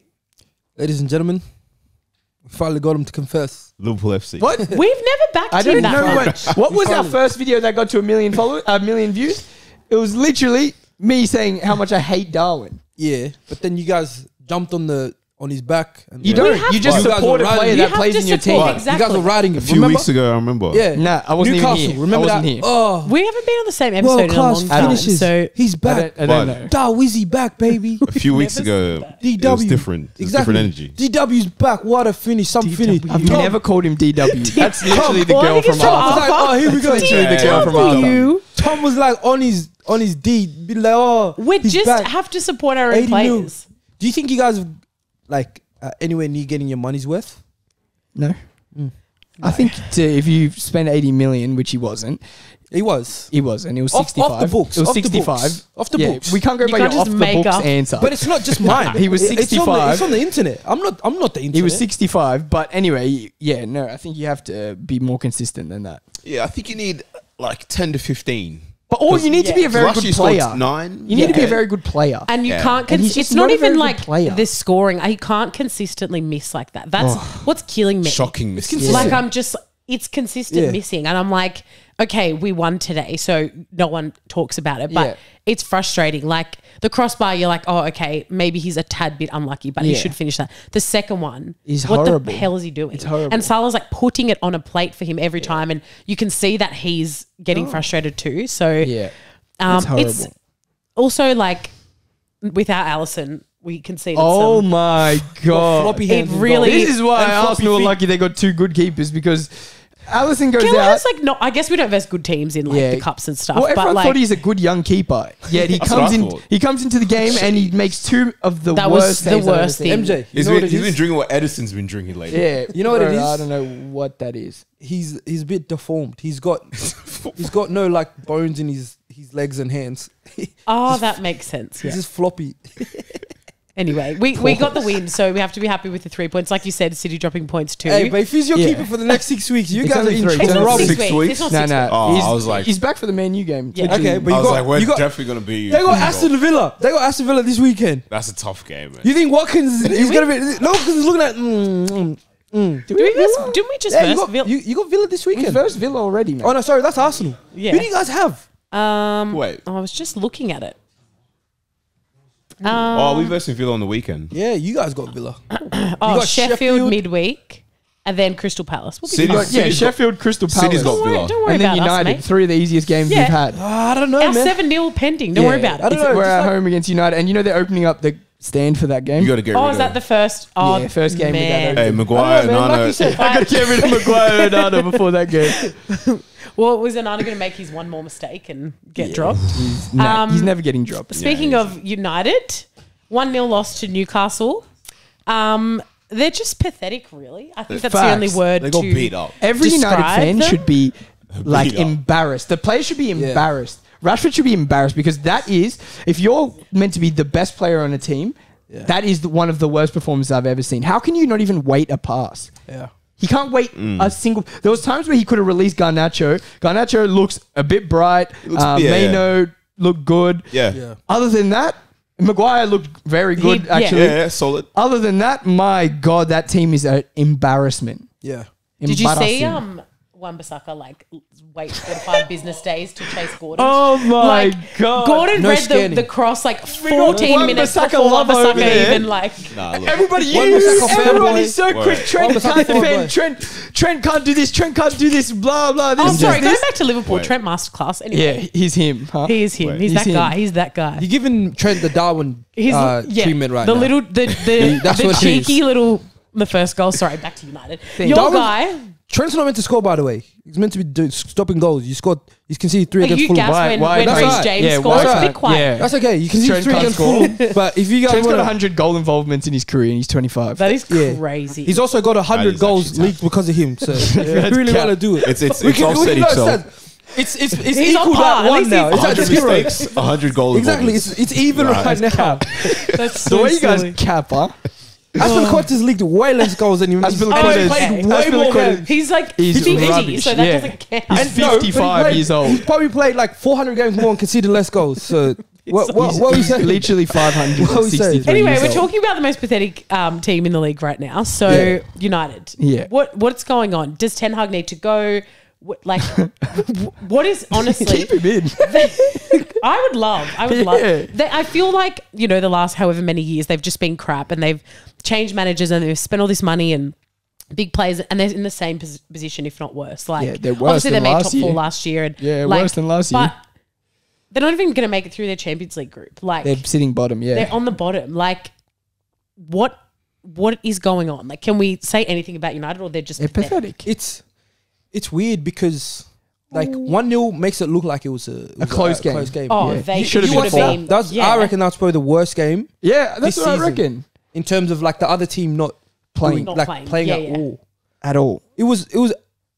Ladies and gentlemen, we finally got him to confess. Liverpool FC. What? We've never backed I him don't that know much. what was our first video that got to a million views. It was literally me saying how much I hate Darwin. Yeah, but then you guys jumped on his back. And You We don't. have You just to. You guys support a were riding- player You that have plays to in your support- team. exactly. You guys were riding A it. few Remember? weeks ago, I remember. Yeah. Nah, I wasn't even Newcastle. here. Remember I that? wasn't here. Oh, We haven't been on the same episode world in a class long time. finishes. So He's I back. don't But- know. Darwizzy back, baby. A few weeks ago, DW. it was different. It was Exactly. different energy. DW's back. What a finish. Some finish. I've never called him DW. That's literally the Well, I girl think from it's from Arthur. I was like, oh, here we go. That's literally the girl from Arthur. DW. Tom was like on his D. Be like, oh, We he's just back. have to support our own 80 mil. players. Do you think you guys like anywhere near getting your money's worth? No. I think if you spend 80 million, which he wasn't, He was. It was 65. Off the books. It was Off the 65. books. Off the Yeah, books. we can't go You by can't your off just the make books up- answer. But it's not just mine. He was It's on the- 65. It's on the internet. I'm not the internet. he was 65. But anyway, yeah, no, I think you have to be more consistent than that. Yeah, I think you need like 10 to 15. But or you need to be a very Last good year scored player. 9. You need to be Yeah. a very good player. And you Yeah. can't. And he's It's just not not a very even good like player. this scoring. He can't consistently miss like that. That's what's killing me. Shocking. It's mistakes. consistent. Like it's consistent Yeah. missing, and I'm like, okay, we won today, so no one talks about it, but Yeah. it's frustrating. Like the crossbar, you're like, oh, okay, maybe he's a tad bit unlucky, but he Yeah. should finish that. The second one, Is what horrible. the hell is he doing? It's horrible. And Salah's like putting it on a plate for him every time, and you can see that he's getting frustrated too. So Yeah. It's horrible. it's also like without Allison, we conceded Oh some. my god! floppy It hands. and really- goals. This is why And floppy Arsenal are feet. lucky they got two good keepers, because Allison goes Gillett out. has like no. I guess we don't verse good teams in like Yeah. the cups and stuff. Well, but everyone like thought he's a good young keeper. Yet he That's what comes I in. thought. He comes into the game and he makes two of the That was worst. the saves I've ever worst seen. thing. MJ, you He's know been, what it he's been is? drinking what Edison's been drinking lately. Yeah, You know what it bro, is? I don't know what that is. He's a bit deformed. He's got no like bones in his legs and hands. Oh, that makes sense. He's Yeah. just floppy. Anyway, we got the win, so we have to be happy with the 3 points. Like you said, City dropping points too. Hey, but if he's your Yeah. keeper for the next 6 weeks, you It's guys are only in three. trouble. it's not Rob, 6 6 weeks. weeks? It's not No, 6 no. weeks. Oh, he's, I was like- he's back for the Man U game. Yeah. Okay, but I you was got like, we're you got definitely going to be. they got Aston Villa. They got Aston Villa this weekend. That's a tough game, man. You think Watkins is going to be? No, Watkins is looking at. Didn't we just Yeah, you verse got, Villa? you got Villa this We weekend. first Villa already, man. Oh no, sorry, that's Arsenal. Yeah. Who do you guys have? Wait. I was just looking at it. Oh, we versus Villa on the weekend. Yeah, you guys got Villa. Oh, got Sheffield Sheffield. midweek, and then Crystal Palace. We'll be City- fine. Yeah, City's got- Sheffield, Crystal Palace. City's got Don't worry, Villa. don't worry And then about us, United, mate. 3 of the easiest games Yeah. we've had. I don't know, Our man. 7-0 pending. Don't Yeah. worry about it. I don't know. We're just at like- home against United, and you know they're opening up the stand for that game. You got to get rid Oh, of is that the first? Oh, Yeah, first game we got man. over. Hey, Maguire, I don't know, man, like Nana. you said, I got to get rid of Maguire and Nana before that game. Well, was Onana going to make his one more mistake and get dropped? He's never getting dropped. Speaking of United, 1-0 loss to Newcastle. They're just pathetic, really. I think that's the only Facts. word They got to beat up. Every United describe fan them. should be like Beat up. embarrassed. The players should be embarrassed. Rashford should be embarrassed because that is, if you're meant to be the best player on a team, that is one of the worst performances I've ever seen. How can you not even wait a pass? Yeah. He can't wait a single. There was times where he could have released Garnacho. Garnacho looks a bit bright. Maino looked good. Yeah. Other than that, Maguire looked very good, He- yeah. actually. Yeah, solid. Other than that, my God, that team is an embarrassment. Yeah. Did you see Embarrassing. Wan-Bissaka wait 45 business days to chase Gordon? Oh my God. Gordon No read scanning. the cross 14 minutes Wan-Bissaka before love over Wan-Bissaka there. even Nah, look. Everybody, Wan-Bissaka everybody's so fanboy. quick. Trent Wan-Bissaka can't fanboy. defend. Trent can't do this. Trent can't do this. Blah blah. This, Oh, sorry. this. Going back to Liverpool, Wait. Trent Masterclass. Yeah, Anyway, he's him. Huh? he is him. Wait. He's He's that him. guy. He's that guy. You're giving Trent the Darwin He's treatment right the now. little the That's the what it is. cheeky little the first goal. Sorry, back to United. Your Darwin- guy. Trent's not meant to score, by the way. He's meant to be stopping goals. You scored. He's conceded 3 against You Fulham. gas when That's Reece right. James Yeah, scores. why- Be quiet. yeah. That's okay. You conceded Trent 3 can't against score. Fulham. But if you guys Trent's got want 100 goal involvements in his career, and he's 25. That is Yeah. crazy. he's also got That 100 is goals actually leaked because of him. So if you That's really cap. want to do it. It's We can- offset we know itself. It's He's equal on par. at At one least now. he's It's at 100 zero. mistakes, 100 goals. Exactly. It's even Right. right now. That's the so way you guys silly. cap, huh? Aspilicueta's leaked way less goals than him. Aspilicueta- He's played way more Aspilicueta- games. He's like He's 50, rubbish. so that Yeah. doesn't count. He's And no, but he 55 played- years old. He's probably played like 400 games more and conceded less goals. So what are we He's saying? literally What are we saying? 563 Anyway, years we're old. talking about the most pathetic team in the league right now. So Yeah. United. Yeah. What's going on? Does Ten Hag need to go? What is honestly? Keep him in. I would love. Yeah. I feel like the last however many years they've just been crap, and they've changed managers, and they've spent all this money and big players, and they're in the same position, if not worse. Like Yeah, they're worse obviously they than made last top 4 year. last year, and Yeah, like, worse than last year. But they're not even going to make it through their Champions League group. Like They're sitting bottom, yeah. they're on the bottom. Like what is going on? Like, can we say anything about United, or they're just They're pathetic. It's weird because like 1-0 makes it look like it was a close game. Oh, Yeah. they You should should've have been been. That's yeah. I reckon that's probably the worst game Yeah, that's this what I season. reckon. in terms of like the other team not Playing. Not like playing. playing Yeah, at yeah. all. At all. It was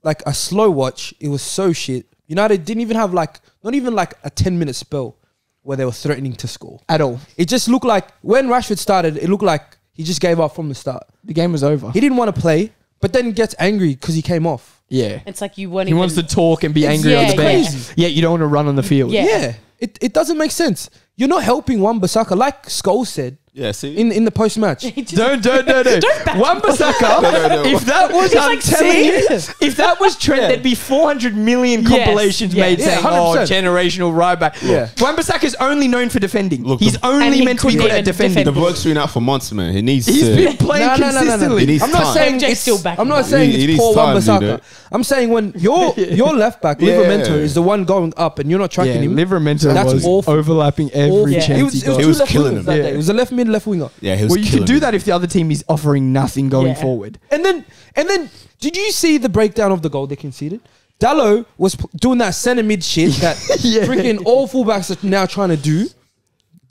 like a slow watch. It was so shit. United didn't even have not even like a 10-minute spell where they were threatening to score. At all. It just looked like when Rashford started, it looked like he just gave up from the start. The game was over. He didn't want to play, but then gets angry because he came off. Yeah. It's like you weren't. He even, wants to talk and be angry on Yeah, the bench. crazy. Yeah, you don't want to run on the field. Yeah. Yeah, it doesn't make sense. You're not helping Wan-Bissaka, like Scholes said Yeah, see? in the post match. He just- Don't. back- Wan-Bissaka, No. if that was, He's I'm like, telling see? you, if that was Trent, Yeah. there'd be 400 million Yes, compilations yes. made Yeah, saying, oh, 100%. generational right back. Yeah. Wan-Bissaka's only known for defending. Look, He's the- And only he meant to be couldn't good at even defending. the defend. work's been out for months, man. He needs He's to. been playing consistently. He needs I'm not time. saying MJ's it's still back. I'm not He- saying he it's needs poor time, Wan-Bissaka. dude. I'm saying when your left back, Yeah. Livramento, is the one going up and you're not tracking Yeah, him. Livramento That's was awful. overlapping every Yeah. chance It was, he it was, got. He two was left killing wingers him. that Yeah. day. It was a left mid, left winger. Yeah, he was Well, you killing could do him. that if the other team is offering nothing going Yeah. forward. And then, did you see the breakdown of the goal they conceded? Dallo was doing that centre mid shit that Yeah. freaking all fullbacks are now trying to do.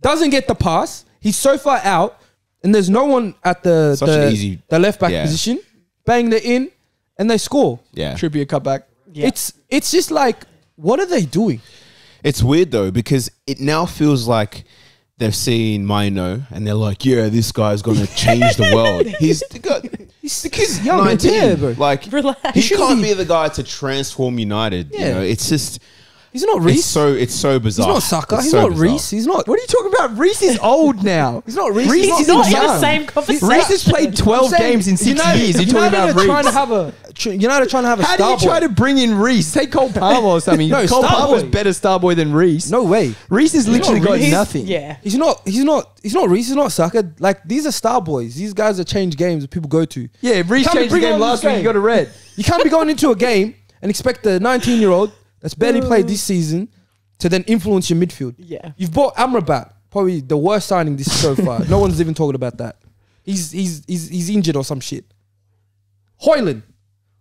Doesn't get the pass. He's so far out, and there's no one at the Such an easy- left back Yeah. position. Bang, they're in, and they score. Yeah. Trippier cut back. Yeah. It's just like, what are they doing? It's weird though because it now feels like they've seen Maino and they're like, yeah, this guy's gonna change the world. He's the kid's young, 19. yeah, bro. Like Relax. he He can't be the guy to transform United. You Yeah. know, it's just He's not Reece. It's so bizarre. He's not Saka. It's He's so not bizarre. Reece. He's not. What are you talking about? Reece is old now. He's not Reece. Reece He's is not in young. the same conversation. Reece has played 12 games in 6 years. You're talking about Reece. Trying to have a. United trying to have a How do star you try boy. to bring in Reece? Say Cole Palmer or something. No, Cole star Palmer's boy. better star boy than Reece. No way. Reece has literally not got Reece. nothing. Yeah. He's not Reece. He's not Saka. Like, these are star boys. These guys that change games that people go to. Yeah, Reece Can't be changed the bringing game on last this week. game. You got a red. You can't be going into a game and expect the 19-year-old that's barely played this season to then influence your midfield. Yeah. You've bought Amrabat, probably the worst signing this so far. No one's even talking about that. He's injured or some shit. Hoyland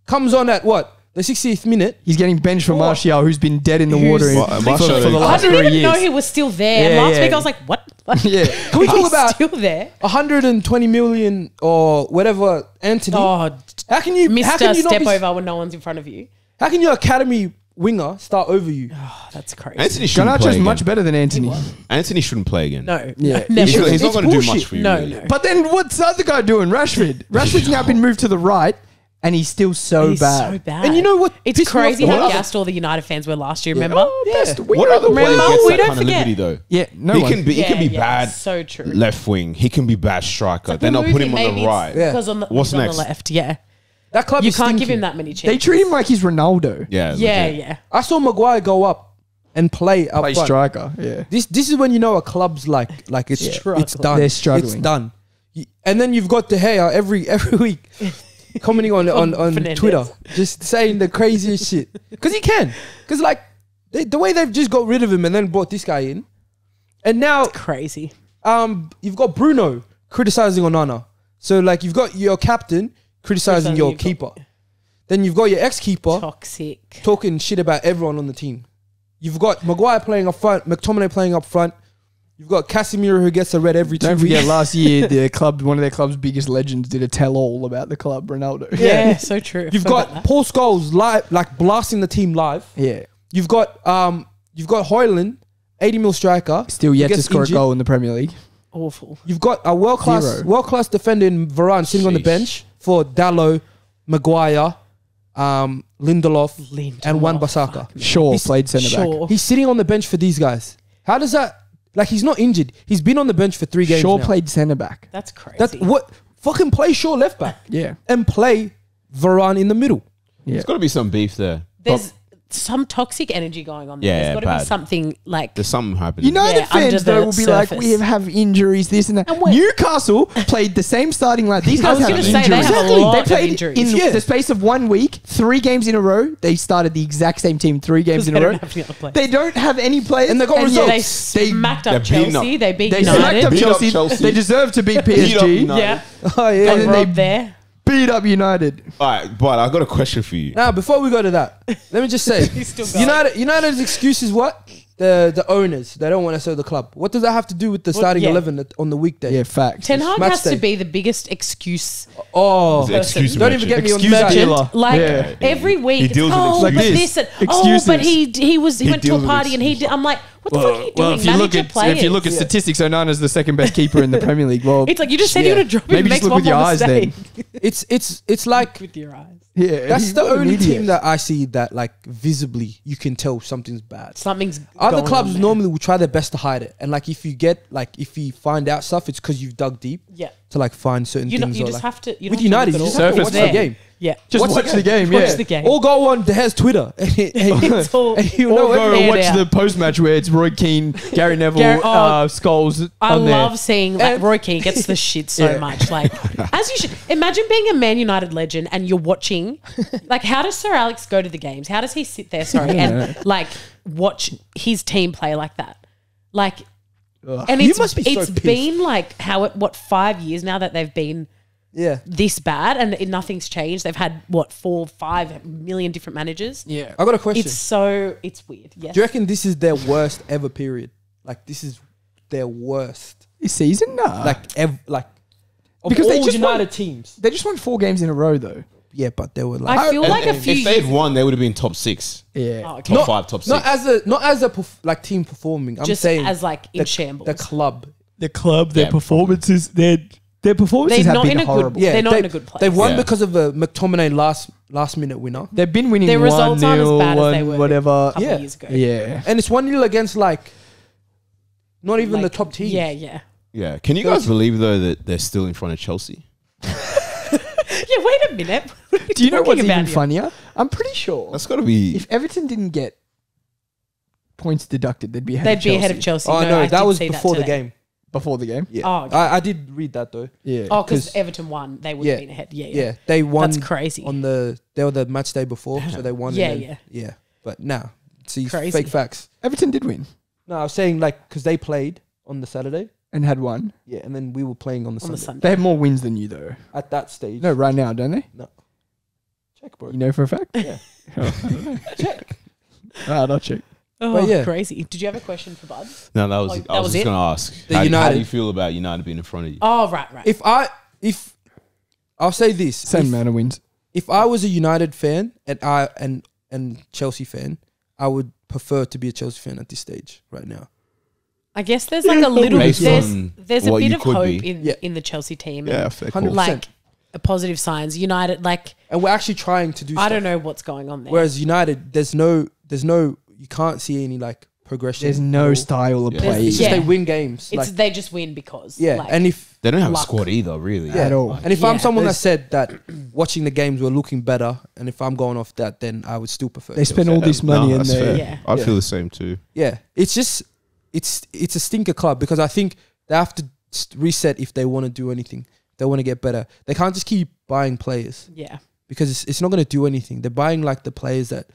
comes on at what? The 60th minute. He's getting benched for Martial, who's been dead in the water Who's- for Martial the is- I last didn't 3 even know years. he was still there. Yeah, Last yeah. week I was like, what? Yeah. Can we talk He's about still there? 120 million or whatever Anthony? Oh, How can you Mr. not Step be- over when no one's in front of you. How can your academy winger start over you? Oh, that's crazy. Anthony shouldn't Garnacho's play again. much better than Anthony. Anthony shouldn't play again. No. Yeah. No, He's never. not It's going to do much bullshit. for you. No, really. no. But then what's the other guy doing? Rashford. Rashford's now been moved to the right, and he's still so He's bad. so bad. And you know what It's pissed me off crazy the how most? gassed all the United fans were last year, remember? Oh, best Yeah. winger What of other the way world. Remember? gets We that don't kind of forget. liberty though? Yeah, no he one. can be bad So true. left wing. He can be bad striker. Then I'll put him on the right. Yeah. Because on the, What's he's on next? the left, yeah. That club You is can't stinky. give him that many chances. They treat him like he's Ronaldo. Yeah, Yeah, legit. yeah. I saw Maguire go up and play up Play front. striker. Yeah. This is when you know a club's like it's Struggling. it's done. They're struggling. It's done. And then you've got De Gea every week commenting on Fernandez. Twitter, just saying the craziest shit because he can. Because like the way they've just got rid of him and then brought this guy in, and now Crazy. you've got Bruno criticizing Onana. So like you've got your captain criticizing your Criticizing keeper. Then you've got your ex-keeper Toxic. talking shit about everyone on the team. You've got Maguire playing up front, McTominay playing up front. You've got Casemiro who gets a red every 2 Don't weeks. forget, last year the club, one of their club's biggest legends, did a tell-all about the club, Ronaldo. Yeah, so true. You've Forgot got that. Paul Scholes live, like blasting the team live. Yeah. You've got Hoyland, 80 mil striker, Still yet who to gets score injured. a goal in the Premier League. Awful. You've got a world Zero. class defender in Varane sitting on the Sheesh. bench for Dalot, Maguire, Lindelof, and Wan Bissaka. Shaw He's- played centre back. Sure. He's sitting on the bench for these guys. How does that? Like he's not injured. He's been on the bench for 3 games. Shaw now. played centre back. That's crazy. That's what fucking play Shaw left back Yeah. and play Varane in the middle. Yeah. There's got to be some beef there. There's some toxic energy going on there. Yeah, There's got to bad. be something like There's something happening. United Yeah, under fans the though will be like, surface. we have injuries, this and that. And wait- Newcastle played the same starting line. These I guys was have gonna injuries. say, they have a lot They of played injuries. in Yeah. the space of 1 week, 3 games in a row. They started the exact same team 3 games because in they a row. don't have any other players. They don't have any players, And they got They results. smacked they're up beating Chelsea. up- They beat They smacked United. up Beat up Chelsea. Chelsea. They deserve to beat Beat up PSG. United. Yeah. Oh yeah. Got then robbed they- there. Beat up United. All right, but I got a question for you. Now before we go to that, let me just say, still going. United's excuse is what? The owners. They don't want to sell the club. What does that have to do with the starting yeah. 11 on the weekday? Yeah, facts. Ten Hag Match has to day. be the biggest excuse. Oh, It's an excuse don't even get me on Excuse that. dealer. Like Yeah. every week, He it's, deals with oh, excuses. but Like this, and, Excuses. oh, but he went to deals a with party and he did. I'm like, what the fuck are you doing? if you Manage look your at players. if you look at statistics, Onana's the second best keeper in the Premier League. Well, It's like you just said Yeah. you would drop him. Maybe Makes just look one with your more eyes mistake. It's like With your eyes, yeah, that's he's the what an only idiot. team that I see that like visibly you can tell something's bad. something's. Other going clubs on there. normally will try their best to hide it, and like if you find out stuff, it's because you've dug deep Yeah, to like find certain you things. just or, like, have to. You with don't have United, to you look just at have to all. watch It's the there. game. Yeah, Just Watch watch the the game. Watch Yeah. the game. Or go on De Gea's Twitter. It's all- and you Or know go what? and Fair watch out. the post match where it's Roy Keane, Gary Neville, Scholes. I on there. love seeing like And- Roy Keane gets the shit so Yeah. much. Like, as you should imagine being a Man United legend and you're watching. Like, how does Sir Alex go to the games? How does he sit there? Sorry, and like watch his team play like that? Like, and You it's must be so it's pissed. been like what 5 years now that they've been Yeah. this bad and nothing's changed. They've had 4-5 million different managers. Yeah. I got a question. It's weird. Yes. Do you reckon this is their worst ever period? Like this is their worst. This season, nah. Like ever. Like of Because all they just United won- teams. they just won 4 games in a row, though. Yeah, but they were like I feel like a few If they'd years. won, they would have been top 6, Yeah. Oh, okay. top 5, top 6. not as a like team performing. I'm Just saying as like in the, shambles. the club. The club, their Yeah. performances, their Their performances They're have not been in a horrible. good. They're not they- in a good place. They've won Yeah. because of a McTominay last minute winner, They've been winning Their results 1-0, aren't as bad as they were whatever. a couple Yeah. of years ago. Yeah. and it's 1-0 against like not even Like, the top team. Yeah, yeah. Yeah. Can you guys believe though that they're still in front of Chelsea? Yeah, wait a minute. What are Do you know talking what's about even here? funnier? I'm pretty sure That's got to be. if Everton didn't get points deducted, they'd be ahead They'd be ahead of Chelsea. Oh no, no, I that did was see before the today. game. before the game. Yeah, Oh, okay. I did read that though. Yeah. Oh, because 'Cause- Everton won. They would Yeah. have been ahead. Yeah, yeah. Yeah, they won. That's crazy. On they were the match day before, so they won. Yeah, and then- yeah. But nah, see, Crazy. fake facts. Everton did win No, I was saying like because they played on the Saturday. and had won. Yeah, and then we were playing on the On the Sunday. Sunday. They have more wins than you, though. At that stage. No, right now, don't they? Check, bro. You know for a fact? Yeah. Check. I'll check. Oh, But yeah. crazy. Did you have a question for Bud? No, that was. Like, I that was was just it? going to ask. The How do United. you feel about United being in front of you? Oh, right. If I'll say this. Same if, amount of wins. if I was a United fan and Chelsea fan, I would prefer to be a Chelsea fan at this stage right now. I guess there's like a little. Based on There's a what bit you of could hope be. in the Chelsea team. Yeah, and fair 100%. call. like positive signs. United, like And we're actually trying to do I stuff. don't know what's going on there. Whereas United, there's no you can't see any like progression. There's no or- style of Yeah. play It's Yeah. just they win games. it's Like, they just win because yeah, like, and if They don't have Luck. a squad either, really. yeah, At all. and if Yeah. I'm someone that There's- said that watching the games were looking better, and if I'm going off that, then I would still prefer. They spend Chelsea. all this money No, and that's they... fair. Yeah. I Yeah. feel the same too. Yeah, it's just it's a stinker club because I think they have to reset if they want to do anything. They want to get better. They can't just keep buying players yeah, because it's not going to do anything. They're buying like the players that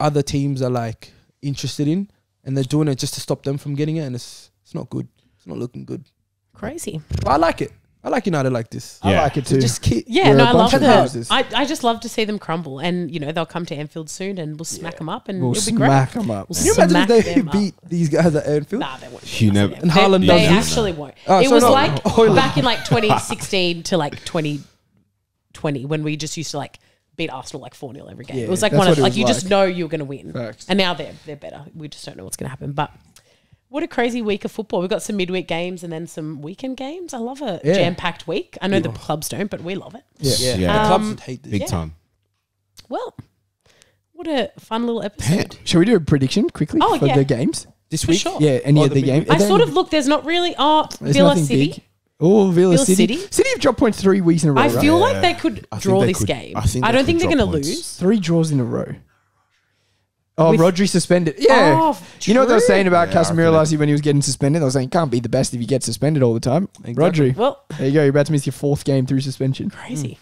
other teams are like interested in, and they're doing it just to stop them from getting it, and it's not good. It's not looking good. crazy. But I like it. I like United like this. I Yeah. like it too. Just keep. Yeah, We're no, a I bunch love of that. losers. I just love to see them crumble, and they'll come to Anfield soon, and we'll smack them up, and We'll it'll be great. smack them up. We'll Can you imagine smack if they them up. beat these guys at Anfield? Nah, they won't. You never. And Haaland They does this? actually won't. Oh, It so was not like Haaland. back in like 2016 to like 2020 when we just used to like beat Arsenal like 4-0 every game. Yeah, it was like that's one of what it like was you just like. know you're going to win, Facts. and now they're better. We just don't know what's going to happen, but. What a crazy week of football. We've got some midweek games and then some weekend games. I love a Yeah. jam-packed week. I know the clubs don't, but we love it. Yeah. Yeah, the clubs would hate this. Big yeah. time. Well, what a fun little episode. Shall we do a prediction quickly Oh, for yeah. the games? This For week, sure. Yeah, any Oh, of the the games. I sort of look, there's not really... There's Villa nothing City. big. Oh, Villa Villa City. City? City have dropped points 3 weeks in a row. I right? feel Yeah. like they could I think draw they this could- game. I think I they don't could think they're drop going to points. lose. 3 draws in a row. Oh, With- Rodri suspended. Yeah. Oh, You know what they were true. saying about Yeah, I Casemiro reckon last year when he was getting suspended? They were saying, can't be the best if you get suspended all the time. Exactly. Rodri. Well, There you go. You're about to miss your 4th game through suspension. crazy.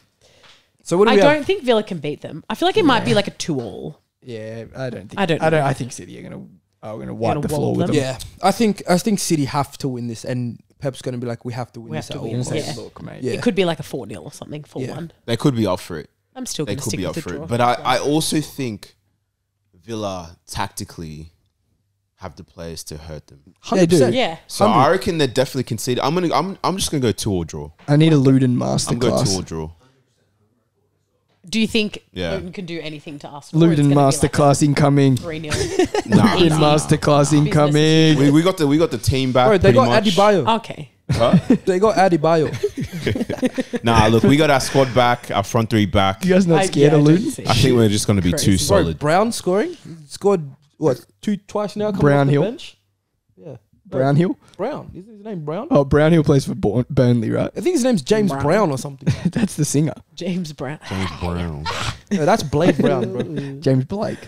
So what do I we don't have? think Villa can beat them. I feel like it might be like a 2-2. Yeah, I don't think. I don't know. I think City are gonna wipe Gonna the floor wallop with them. them. Yeah, I think City have to win this, and Pep's going to be like, we have to win We this have at to all win. You're gonna costs. say, Yeah. look, mate. Yeah. It could be like a 4-0 or something, 4-1. They could be up for it. I'm still They going to could stick be with up the for draw. it. But I also think Villa tactically have the players to hurt them. 100%. Yeah. So I reckon they definitely concede. I'm just gonna go 2 or draw. I need a Luton I'm going 2 or masterclass. draw. Do you think Yeah. Luton can do anything to Arsenal? Or it's Luton gonna be like masterclass incoming. 3-0. Nah, Easy. Luton masterclass incoming. we got the team back. Bro, they pretty got much. Adebayo. Okay. Huh? They got Adebayo. Nah, look, we got our squad back, our front 3 back. You guys not scared of Luton? I think we're just gonna be Crazy. too Bro, Bro, solid. Brown scoring. Scored what? Twice now. Coming Brown off the Hill. bench. Yeah. Brownhill? Brown. Is his name Brown? Oh, Brownhill plays for Burnley, right? I think his name's James Brown. Brown or something. That's the singer. James Brown. James Brown. No, that's Blade Brown, bro. James Blake.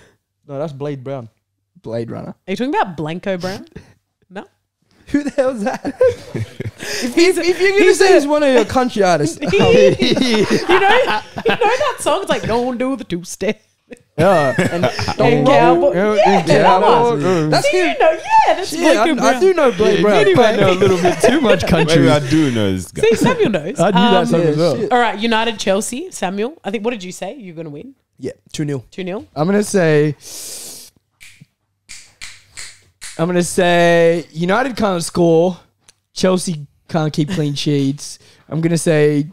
No, that's Blade Brown. Blade Runner. Are you talking about Blanco Brown? No. Who the hell is that? if you're gonna say he's one of your country artists, you know that song? It's like, don't do the 2-step. Yeah. and Hey, cowboy. Yeah, that one. that's Do you him. know? Yeah, that's Yeah, Blanco Brown. I do know Blade Brown. You might know a little bit too much country. Maybe I do know this guy. See, Samuel knows. I knew that song yeah, as well. shit. All right, United Chelsea. Samuel, I think. What did you say? You're going to win Yeah, 2-0. 2-0. I'm gonna say United can't score. Chelsea can't keep clean sheets. I'm gonna say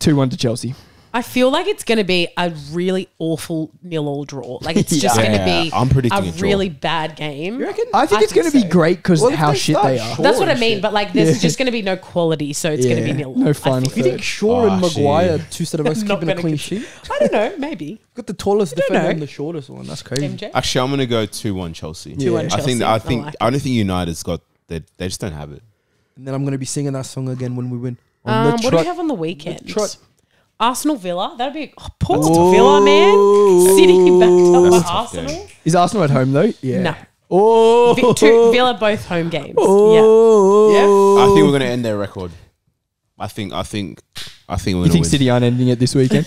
2-1 to Chelsea. I feel like it's going to be a really awful 0-0 draw. Like it's just going to be I'm predicting a a draw. really bad game. You reckon? I think it's going to be so. great because Well, if how they shit start they are. short- That's what I and mean. shit. But like, there's Yeah. just going to be no quality, so it's going to be 0-0. No I final think. You think Shaw and actually- Maguire, two set of us Not keeping a gonna clean get- sheet? I don't know. Maybe Got the tallest don't defender know. and the shortest one. That's crazy. MJ. Actually, I'm gonna go 2-1 Chelsea. 2-1 I Chelsea. think I I think like I don't think United's got they just don't have it. And then I'm gonna be singing that song again when we win. What do we have on the weekend? trot. Arsenal Villa. That'd be Port Villa, man. City backed up That's a by tough game. Arsenal. Is Arsenal at home though? Yeah. No. Oh. Villa both home games. Oh. I think we're gonna end their record. I think we're You gonna think win. City aren't ending it this weekend?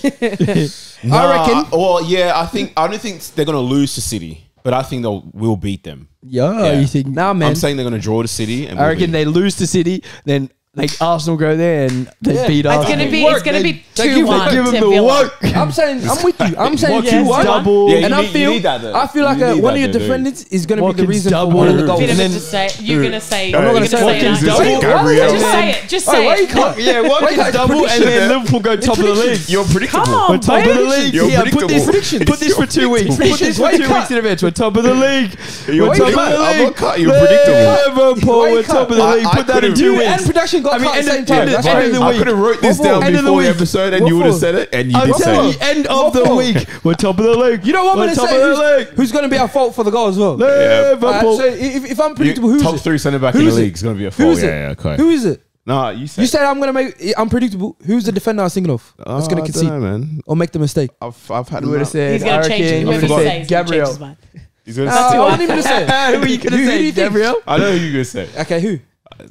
Nah, I reckon. Well, yeah, I don't think they're gonna lose to City, but I think we'll beat them. Yeah, you think? Nah, man. I'm saying they're gonna draw to City, and I we'll reckon beat they lose to City, then like Arsenal go there and they Yeah. beat It's Arsenal. gonna be Work. it's gonna be They give 2-1 Give to them the Villa. work. I'm saying I'm with you. I'm saying Watkins 2-1. double. Yeah, you and need- you need that, though. I feel like You need one of that, your though, don't you? defendants is going to be the Watkins reason double. for one of the goals. Bit of And it then- to say. You're gonna say. I'm You're not gonna gonna say say Watkins it. double. Wait, Gabriel. Just say it. Just Wait, say why you it. can't? Yeah, Watkins Wait, double, and prediction then there. Liverpool go top of the league. You're predictable. Come on, We're top of the baby. league. You're Yeah, put this predictable. put this for 2 weeks. Put this Predictions. for Why you 2 weeks in advance. We're top of the league. You're We're top of predictable. the I'm league. not cut. You're predictable. Liverpool, Why you we're top of the can't? league. I Put that in could've- 2 You weeks. and production got I mean, cut at the end same of- time. end of- That's end right. of the I week. could have wrote this What down for? End of the before the week. episode, and What you would have for? said it, and you I'm did say telling you, it. end of the What for? week. We're top of the league. You know what I'm We're going to top say? of the league. Who's going to be at fault for the goal as well? Liverpool. So if I'm predictable, who's Top it? 3 centre back Who in the is it? league is going to be a Who foul. is it? Yeah, okay. Who is it? Nah, you said. You said I'm going to make unpredictable. Who's the defender I was thinking of? That's going to concede man. or make the mistake. I've had Who would have said? He's gonna I change it. reckon Whoever you you forgot. say, he's gonna change Gabriel. his mind. He's going to I say. wasn't even going to say. Who are you going Who to do you say? think? Gabriel? I know who you're going to say. Okay, who?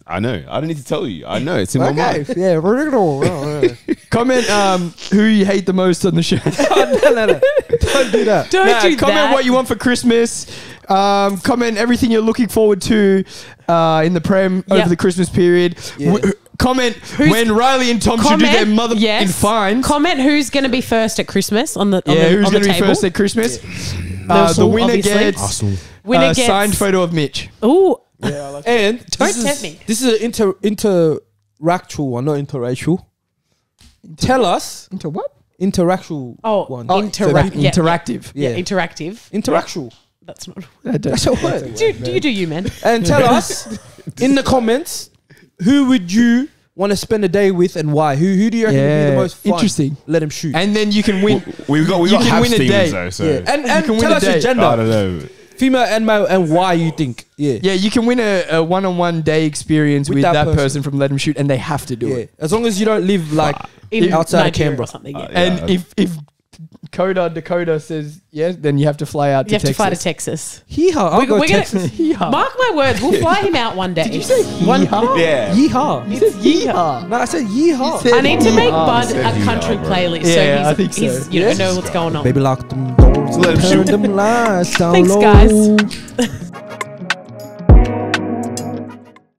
I know. I don't need to tell you. I know. It's in my Okay, mind. yeah, predictable. Comment who you hate the most on the show. No. Don't do that. Don't Nah, do comment that. what you want for Christmas. Comment everything you're looking forward to in the Prem Yep. over the Christmas period. Yeah. Comment Who's- when Riley and Tom should do their mother in fines. Comment who's going to be first at Christmas on the Yeah, who's on going the to be table. first at Christmas? The Liverpool, winner obviously. gets Arsenal. Winner gets signed photo of Mitch. Ooh, And Don't tempt me. This is an interactual one, not interracial. Tell us Into what? interactual oh, one. interact, yeah, Interactive. yeah, Yeah. interactive. Interactual. That's not. That's a word. Do you, man? And tell us in the comments who would you want to spend a day with and why? Who do you reckon would be Yeah, the most fun? interesting. Let him shoot. And then you can win. We got You have can win a Stevens day. though, so yeah. And can win tell a us your day. I gender, don't know. female and male, and why you think. Yeah. Yeah, you can win a one-on-one day experience with, With that that person. person. from Let 'Em Shoot, and they have to do Yeah. it. As long as you don't live like In outside of Nigeria Canberra or something. Yeah. And if Dakota says yes, then you have to fly out You to have to fly to Texas. Texas. Yeehaw. I'll go We're gonna Texas. Yeehaw. mark my words. We'll fly him out one day. Did you say yeehaw? Yeah. Yeehaw. He says yeehaw. No, I said yeehaw. said- I need to make Yeehaw. Bud Said a yeehaw, country bro. playlist. Yeah, so he's, I think so. he's, you Yes. know what's going on. Baby, lock them doors. Let him Turn shoot. them lights down Thanks, low. guys.